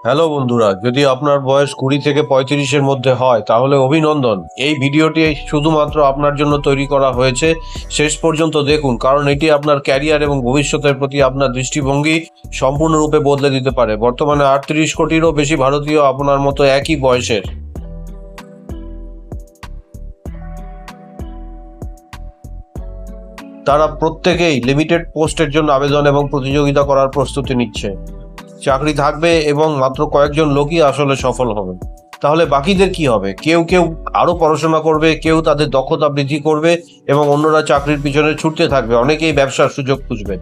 Hello বন্ধুরা, যদি আপনার বয়স 20 থেকে 35-এর মধ্যে হয় তাহলে অভিনন্দন। এই ভিডিওটি শুধুমাত্র আপনার জন্য তৈরি করা হয়েছে। শেষ পর্যন্ত দেখুন, কারণ এটি আপনার ক্যারিয়ার এবং ভবিষ্যতের প্রতি আপনার দৃষ্টিভঙ্গি সম্পূর্ণরূপে বদলে দিতে পারে। বর্তমানে 38 কোটিরও বেশি ভারতীয় আপনার মতো একই বয়সের। তারা প্রত্যেকেই লিমিটেড পোস্টের জন্য আবেদন এবং প্রতিযোগিতা করার প্রস্তুতি নিচ্ছে। চাকরি থাকবে এবং মাত্র কয়েকজন লোকই আসলে সফল হবে। তাহলে বাকিদের কি হবে? কেউ কেউ আরো পড়াশোনা করবে, কেউ তাদের দক্ষতা বৃদ্ধি করবে এবং অন্যরা চাকরির পিছনে ছুটতে থাকবে। অনেকেই ব্যবসার সুযোগ খুঁজবে,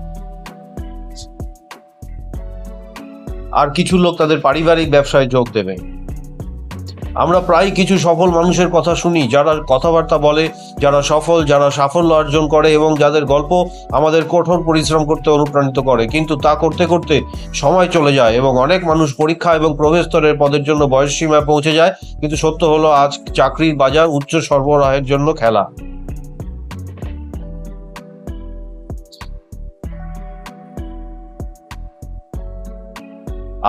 আর কিছু লোক তাদের পারিবারিক ব্যবসায় যোগ দেবে। আমরা প্রায় কিছু সফল মানুষের কথা শুনি, যারা কথাবার্তা বলে, যারা সফল, যারা সাফল্য অর্জন করে এবং যাদের গল্প আমাদের কঠোর পরিশ্রম করতে অনুপ্রাণিত করে। কিন্তু তা করতে করতে সময় চলে যায় এবং অনেক মানুষ পরীক্ষা এবং প্রবেশ স্তরের পদের জন্য বয়স সীমায় পৌঁছে যায়। কিন্তু সত্য হলো, আজ চাকরির বাজার উচ্চ সরবরাহের জন্য খেলা।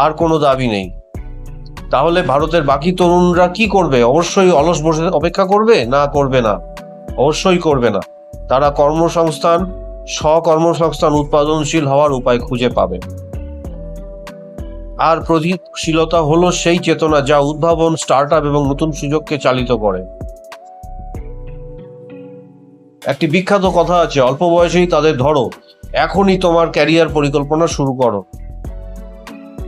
আর কোনো দাবি নেই। তাহলে ভারতের বাকি তরুণরা কি করবে? অবশ্যই অলস বসে অপেক্ষা করবে? না, করবে না, অবশ্যই করবে না। তারা কর্মসংস্থান, স্বকর্মসংস্থান, উৎপাদনশীল হওয়ার উপায় খুঁজে পাবে। আর প্রতিশীলতা হলো সেই চেতনা যা উদ্ভাবন, স্টার্টআপ এবং নতুন সুযোগকে চালিত করে। একটি বিখ্যাত কথা আছে, অল্প বয়সেই তাদের ধরো। এখনই তোমার ক্যারিয়ার পরিকল্পনা শুরু করো।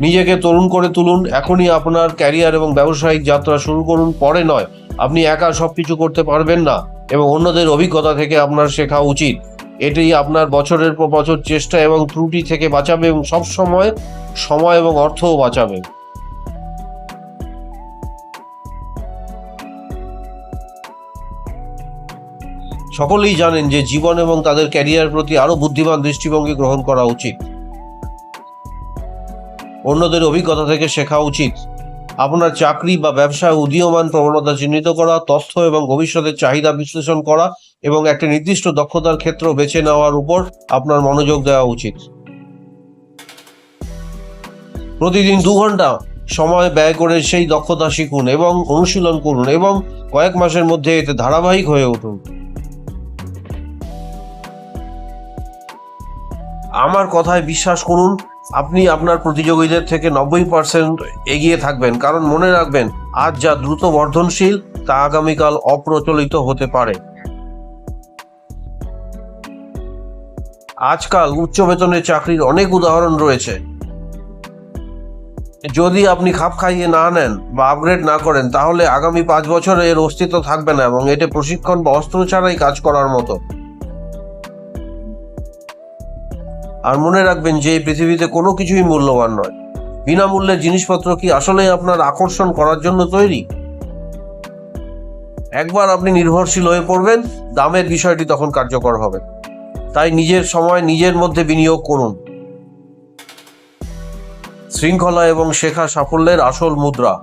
নিজেকে তরুণ করে তুলুন। এখনই আপনার ক্যারিয়ার এবং ব্যবসায়িক যাত্রা শুরু করুন। পরে নয়। আপনি একা সবকিছু করতে পারবেন না এবং অন্যদের অভিজ্ঞতা থেকে আপনার শেখা উচিত। এটাই আপনার বছরের পর বছর চেষ্টা এবং ত্রুটি থেকে বাঁচাবে এবং সব সময় সময় এবং অর্থও বাঁচাবে। সকলেই জানেন যে জীবন এবং তাদের ক্যারিয়ার প্রতি আরো বুদ্ধিমান দৃষ্টিভঙ্গি গ্রহণ করা উচিত। অন্যদের অভিজ্ঞতা থেকে শেখা উচিত। আপনার চাকরি বা ব্যবসায় উদীয়মান প্রবণতা চিহ্নিত করা, তথ্য এবং ভবিষ্যতের চাহিদা বিশ্লেষণ করা এবং একটি নির্দিষ্ট দক্ষতার ক্ষেত্র বেছে নেওয়ার উপর আপনার মনোযোগ দেওয়া উচিত। প্রতিদিন 2 ঘন্টা সময় ব্যয় করে সেই দক্ষতা শিখুন এবং অনুশীলন করুন এবং কয়েক মাসের মধ্যে এতে ধারাবাহিক হয়ে উঠুন। আমার কথায় বিশ্বাস করুন, আপনি আপনার প্রতিযোগীদের থেকে 90% এগিয়ে থাকবেন। কারণ মনে রাখবেন, আজ যা দ্রুত বর্ধনশীল তা আগামীকাল অপ্রচলিত হতে পারে। আজকাল উচ্চ বেতনের চাকরির অনেক উদাহরণ রয়েছে। যদি আপনি খাপ খাইয়ে না নেন বা আপগ্রেড না করেন, তাহলে আগামী 5 বছরে এর অস্তিত্ব থাকবে না এবং এটি প্রশিক্ষণ বা অস্ত্র ছাড়াই কাজ করার মতো। আর মনে রাখবেন যে এই পৃথিবীতে কোনো কিছুই মূল্যবান নয়। বিনামূল্যের জিনিসপত্র কি আসলেই আপনার আকর্ষণ করার জন্য তৈরি? একবার আপনি নির্ভরশীল হয়ে পড়বেন, দামের বিষয়টি তখন কার্যকর হবে। তাই নিজের সময় নিজের মধ্যে বিনিয়োগ করুন। শৃঙ্খলা এবং শেখা সাফল্যের আসল মুদ্রা।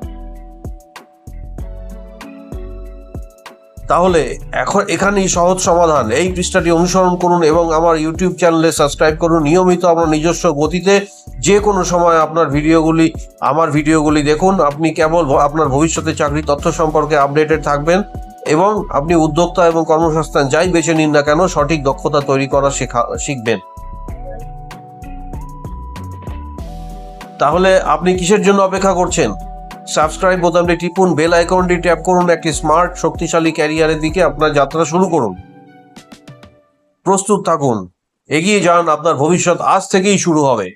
তাহলে এখন এখানেই সহজ সমাধান। এই পৃষ্ঠাটি অনুসরণ করুন এবং আমার ইউটিউব চ্যানেলে সাবস্ক্রাইব করুন। নিয়মিত আপনার নিজস্ব গতিতে যে কোনো সময় আমার ভিডিওগুলি দেখুন। আপনি কেবল আপনার ভবিষ্যতে চাকরি তথ্য সম্পর্কে আপডেটেড থাকবেন এবং আপনি উদ্যোক্তা এবং কর্মসংস্থান যাই বেছে নিন না কেন, সঠিক দক্ষতা তৈরি করা শিখবেন। তাহলে আপনি কিসের জন্য অপেক্ষা করছেন? সাবস্ক্রাইব বোতামটি টিপুন, বেল আইকনটি ট্যাপ করুন। একটি স্মার্ট, শক্তিশালী ক্যারিয়ারের দিকে আপনার যাত্রা শুরু করুন। প্রস্তুত থাকুন, এগিয়ে যান। আপনার ভবিষ্যৎ আজ থেকেই শুরু হবে।